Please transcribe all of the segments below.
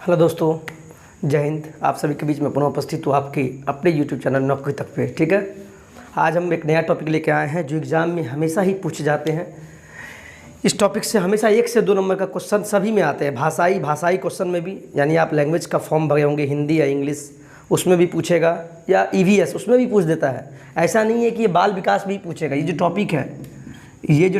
Hello दोस्तों, जय हिंद। आप सभी के बीच में पुनः उपस्थित हूँ आपके अपने यूट्यूब चैनल नौकरी तक पे। ठीक है, आज हम एक नया टॉपिक लेके आए हैं जो एग्ज़ाम में हमेशा ही पूछे जाते हैं। इस टॉपिक से हमेशा 1 से 2 नंबर का क्वेश्चन सभी में आते हैं। भाषाई क्वेश्चन में भी, यानी आप लैंग्वेज का फॉर्म भरे होंगे हिंदी या इंग्लिश, उसमें भी पूछेगा, या EVS उसमें भी पूछ देता है। ऐसा नहीं है कि ये बाल विकास भी पूछेगा। ये जो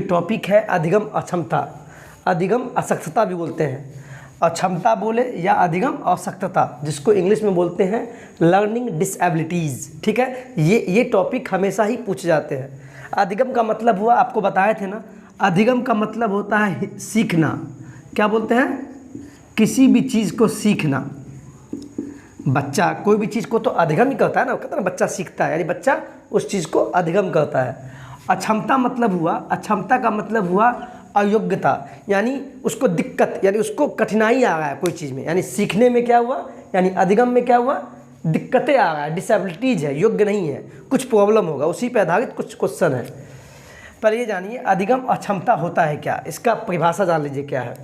टॉपिक है अधिगम अक्षमता, अधिगम अशक्तता भी बोलते हैं। अक्षमता बोले या अधिगम अशक्तता, जिसको इंग्लिश में बोलते हैं लर्निंग डिसेबिलिटीज़। ठीक है, ये टॉपिक हमेशा ही पूछे जाते हैं। अधिगम का मतलब हुआ, आपको बताए थे ना, अधिगम का मतलब होता है सीखना। क्या बोलते हैं? किसी भी चीज़ को सीखना। बच्चा कोई भी चीज़ को तो अधिगम ही करता है ना, कहता है ना बच्चा सीखता है, यानी बच्चा उस चीज़ को अधिगम करता है। अक्षमता का मतलब हुआ अयोग्यता, यानी उसको दिक्कत, यानी उसको कठिनाई आ रहा है कोई चीज़ में, यानी सीखने में क्या हुआ, यानी अधिगम में क्या हुआ, दिक्कतें आ रहा है, डिसेबिलिटीज़ है, योग्य नहीं है, कुछ प्रॉब्लम होगा। उसी पर आधारित कुछ क्वेश्चन है। पर ये जानिए अधिगम अक्षमता होता है क्या, इसका परिभाषा जान लीजिए क्या है।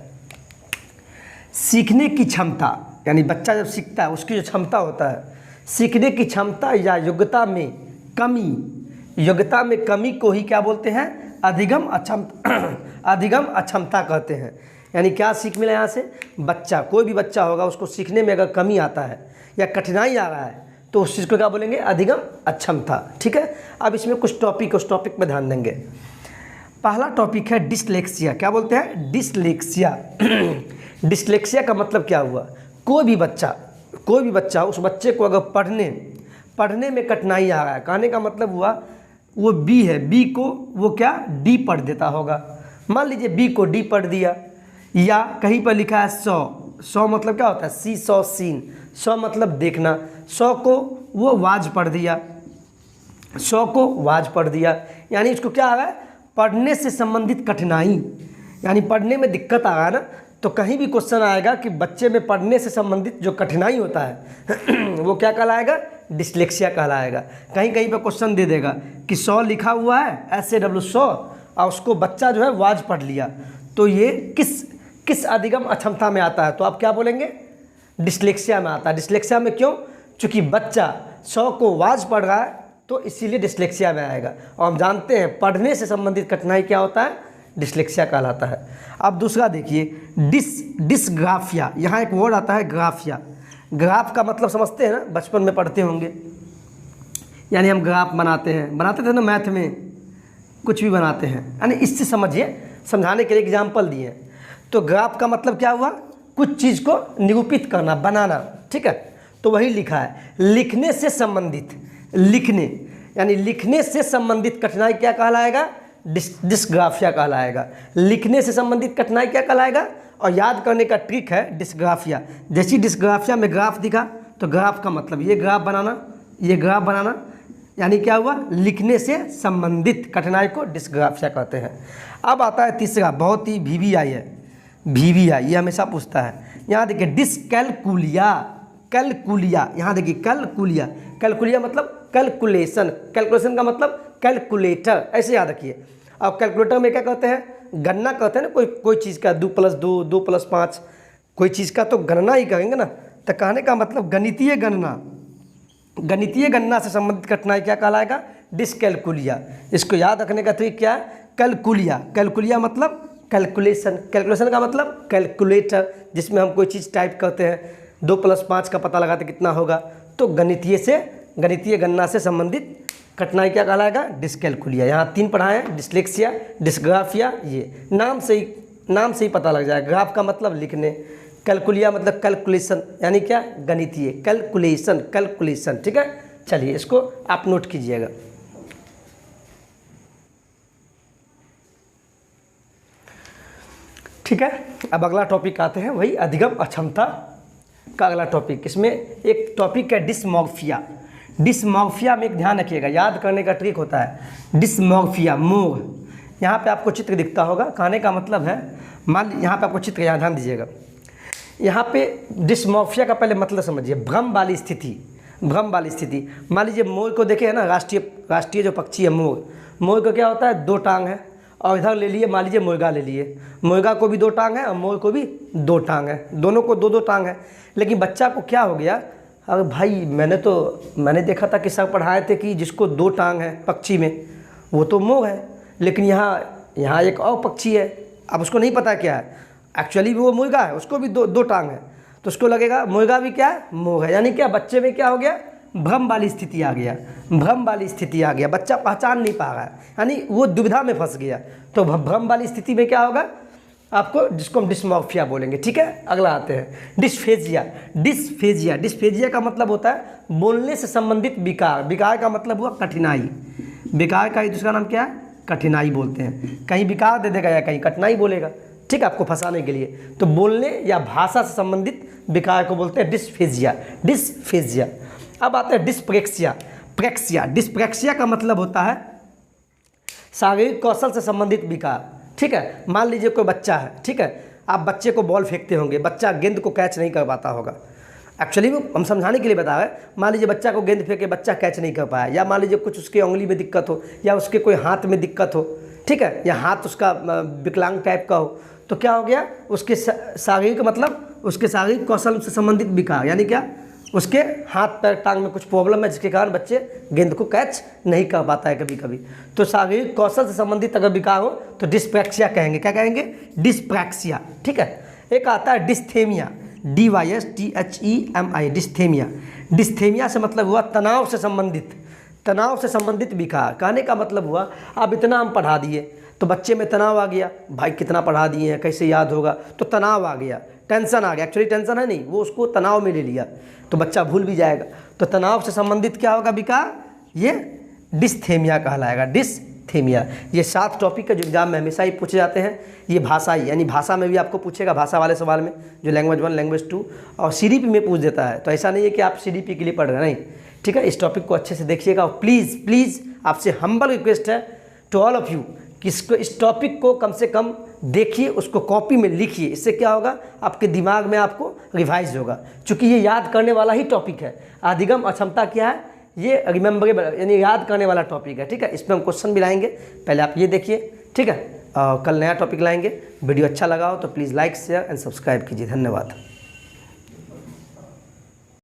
सीखने की क्षमता, यानी बच्चा जब सीखता है उसकी जो क्षमता होता है, सीखने की क्षमता या योग्यता में कमी को ही क्या बोलते हैं? अधिगम अक्षमता कहते हैं। यानी क्या सीख मिला यहाँ से? बच्चा, कोई भी बच्चा होगा, उसको सीखने में अगर कमी आता है या कठिनाई आ रहा है तो उस चीज़ को क्या बोलेंगे? अधिगम अक्षमता। ठीक है, अब इसमें उस टॉपिक पर ध्यान देंगे। पहला टॉपिक है डिसलेक्सिया। क्या बोलते हैं? डिसलेक्सिया। डिसलेक्सिया का मतलब क्या हुआ? कोई भी बच्चा उस बच्चे को अगर पढ़ने में कठिनाई आ रहा है, कहने का मतलब हुआ वो B है, B को वो क्या D पढ़ देता होगा। मान लीजिए B को D पढ़ दिया, या कहीं पर लिखा है 100 मतलब क्या होता है? सी सौ सीन, 100 मतलब देखना, 100 को वो वाज पढ़ दिया, यानी उसको क्या आ रहा है? पढ़ने से संबंधित कठिनाई, यानी पढ़ने में दिक्कत आ रहा है ना। तो कहीं भी क्वेश्चन आएगा कि बच्चे में पढ़ने से संबंधित जो कठिनाई होता है वो क्या कहलाएगा? डिसलेक्सिया कहलाएगा। कहीं पर क्वेश्चन दे देगा कि 100 लिखा हुआ है SAW 100, और उसको बच्चा जो है वाज पढ़ लिया, तो ये किस अधिगम अक्षमता में आता है? तो आप क्या बोलेंगे? डिसलेक्सिया में आता है। डिसलेक्सिया में क्यों? चूँकि बच्चा 100 को वाज पढ़ रहा है तो इसीलिए डिसलेक्सिया में आएगा। और हम जानते हैं पढ़ने से संबंधित कठिनाई क्या होता है? डिसलेक्सिया कहलाता है। अब दूसरा देखिए, डिसग्राफिया। यहाँ एक वर्ड आता है ग्राफिया। ग्राफ का मतलब समझते हैं ना, बचपन में पढ़ते होंगे, यानी हम ग्राफ बनाते थे ना, मैथ में कुछ भी बनाते हैं, यानी इससे समझिए, समझाने के लिए एग्जाम्पल दिए। तो ग्राफ का मतलब क्या हुआ? कुछ चीज़ को निरूपित करना, बनाना। ठीक है, तो वही लिखा है। लिखने से संबंधित कठिनाई क्या कहलाएगा? डिसग्राफिया कहलाएगा। लिखने से संबंधित कठिनाई क्या कहलाएगा? और याद करने का ट्रिक है डिसग्राफिया। जैसी डिसग्राफिया में ग्राफ दिखा तो ग्राफ का मतलब ये ग्राफ बनाना, यानी क्या हुआ? लिखने से संबंधित कठिनाई को डिसग्राफिया कहते हैं। अब आता है तीसरा, बहुत ही VVI है। VVI ये हमेशा पूछता है। यहाँ देखिए कैलकुलिया, यहाँ देखिए कैलकुलिया मतलब कैलकुलेशन का मतलब कैलकुलेटर, ऐसे याद रखिए। अब कैलकुलेटर में क्या कहते हैं? गणना कहते हैं ना, कोई चीज़ का 2 + 2 2 + 5, कोई चीज़ का तो गणना ही करेंगे ना। तो कहने का मतलब गणितीय गणना से संबंधित कठिनाई क्या कहलाएगा? डिसकैलकुलिया। इसको याद रखने का तरीका क्या है? कैलकुलिया मतलब कैलकुलेशन का मतलब कैलकुलेटर, जिसमें हम कोई चीज़ टाइप करते हैं, 2 + 5 का पता लगाते कितना होगा। तो गणितीय गणना से संबंधित कठिनाई क्या कहलाएगा? डिसकैलकुलिया। यहाँ 3 पढ़ाए हैं, डिसलेक्सिया, डिसग्राफिया। ये नाम से ही पता लग जाएगा। ग्राफ का मतलब लिखने, कैलकुलिया मतलब कैलकुलेशन, यानी क्या? गणितीय कैलकुलेशन। ठीक है, चलिए इसको आप नोट कीजिएगा। ठीक है, अब अगला टॉपिक आते हैं, वही अधिगम अक्षमता का अगला टॉपिक। इसमें एक टॉपिक है डिसमॉर्फिया। डिसमॉर्फिया में एक ध्यान रखिएगा, याद करने का ट्रिक होता है डिसमॉर्फिया, मोह। यहाँ पे आपको चित्र दिखता होगा, कहने का मतलब है, यहाँ पे आपको चित्र, यहाँ ध्यान दीजिएगा। यहाँ पे डिसमॉर्फिया का पहले मतलब समझिए, भ्रम वाली स्थिति। मान लीजिए मोर को देखे है ना, राष्ट्रीय जो पक्षी है मोर। मोर को क्या होता है? 2 टांग है और इधर ले लिए मान लीजिए मुर्गा ले लिए, मुर्गा को भी 2 टांग है और मोर को भी 2 टांग है, दोनों को 2-2 टांग है। लेकिन बच्चा को क्या हो गया, अरे भाई मैंने देखा था कि सब पढ़ाए थे कि जिसको 2 टांग है पक्षी में वो तो मोर है, लेकिन यहाँ एक और पक्षी है, अब उसको नहीं पता क्या है, एक्चुअली वो मुर्गा है, उसको भी 2 टांग है, तो उसको लगेगा मुर्गा भी क्या है, मोर है। यानी क्या बच्चे में क्या हो गया, भ्रम वाली स्थिति आ गया, भ्रम वाली स्थिति आ गया, बच्चा पहचान नहीं पा रहा है, यानी वो दुविधा में फंस गया। तो भ्रम वाली स्थिति में क्या होगा आपको, जिसको हम डिस्मॉर्फिया बोलेंगे। ठीक है, अगला आते हैं डिस्फेजिया। डिस्फेजिया, डिस्फेजिया का मतलब होता है बोलने से संबंधित विकार। विकार का मतलब हुआ कठिनाई, विकार का ही दूसरा नाम क्या है, कठिनाई बोलते हैं। कहीं विकार दे देगा या कहीं कठिनाई बोलेगा, ठीक है, आपको फंसाने के लिए। तो बोलने या भाषा से संबंधित विकार को बोलते हैं डिस्फेजिया, डिस्फेजिया। अब आते हैं डिस्प्रेक्सिया। प्रेक्सिया, डिस्प्रेक्सिया का मतलब होता है शारीरिक कौशल से संबंधित विकार। ठीक है, मान लीजिए कोई बच्चा है, ठीक है, आप बच्चे को बॉल फेंकते होंगे, बच्चा गेंद को कैच नहीं कर पाता होगा। एक्चुअली वो हम समझाने के लिए बता रहे हैं, मान लीजिए बच्चा को गेंद फेंके, बच्चा कैच नहीं कर पाया, या मान लीजिए कुछ उसके उंगली में दिक्कत हो, या उसके कोई हाथ में दिक्कत हो, ठीक है, या हाथ उसका विकलांग टाइप का हो, तो क्या हो गया, उसके शारीरिक मतलब उसके शारीरिक कौशल से संबंधित विकार, यानी क्या उसके हाथ पैर टांग में कुछ प्रॉब्लम है जिसके कारण बच्चे गेंद को कैच नहीं कर पाता है कभी कभी। तो शारीरिक कौशल से संबंधित अगर विकार हो तो डिस्प्रैक्सिया कहेंगे। क्या कहेंगे, डिस्प्रैक्सिया। ठीक है, एक आता है डिस्थेमिया, DYSTHEMI, डिस्थेमिया। डिस्थेमिया से मतलब हुआ तनाव से संबंधित, तनाव से संबंधित विकार। कहने का मतलब हुआ अब इतना हम पढ़ा दिए तो बच्चे में तनाव आ गया, भाई कितना पढ़ा दिए हैं, कैसे याद होगा, तो तनाव आ गया, टेंशन आ गया। एक्चुअली टेंशन है नहीं, वो उसको तनाव में ले लिया तो बच्चा भूल भी जाएगा। तो तनाव से संबंधित क्या होगा विकार, ये डिस्थेमिया कहलाएगा, डिस्थेमिया। ये 7 टॉपिक है जो एग्जाम में हमेशा ही पूछे जाते हैं। ये भाषा ही, यानी भाषा में भी आपको पूछेगा, भाषा वाले सवाल में जो लैंग्वेज 1, लैंग्वेज 2 और CDP में पूछ देता है। तो ऐसा नहीं है कि आप CDP के लिए पढ़ रहे हैं, नहीं। ठीक है, इस टॉपिक को अच्छे से देखिएगा और प्लीज़ प्लीज़ आपसे हम्बल रिक्वेस्ट है टू ऑल ऑफ यू कि इस टॉपिक को कम से कम देखिए, उसको कॉपी में लिखिए। इससे क्या होगा, आपके दिमाग में आपको रिवाइज होगा, क्योंकि ये याद करने वाला ही टॉपिक है। अधिगम अक्षमता क्या है, ये रिमेंबरेबल यानी याद करने वाला टॉपिक है। ठीक है, इसमें हम क्वेश्चन भी लाएंगे, पहले आप ये देखिए। ठीक है, कल नया टॉपिक लाएंगे। वीडियो अच्छा लगा हो तो please like, share and subscribe कीजिए। धन्यवाद।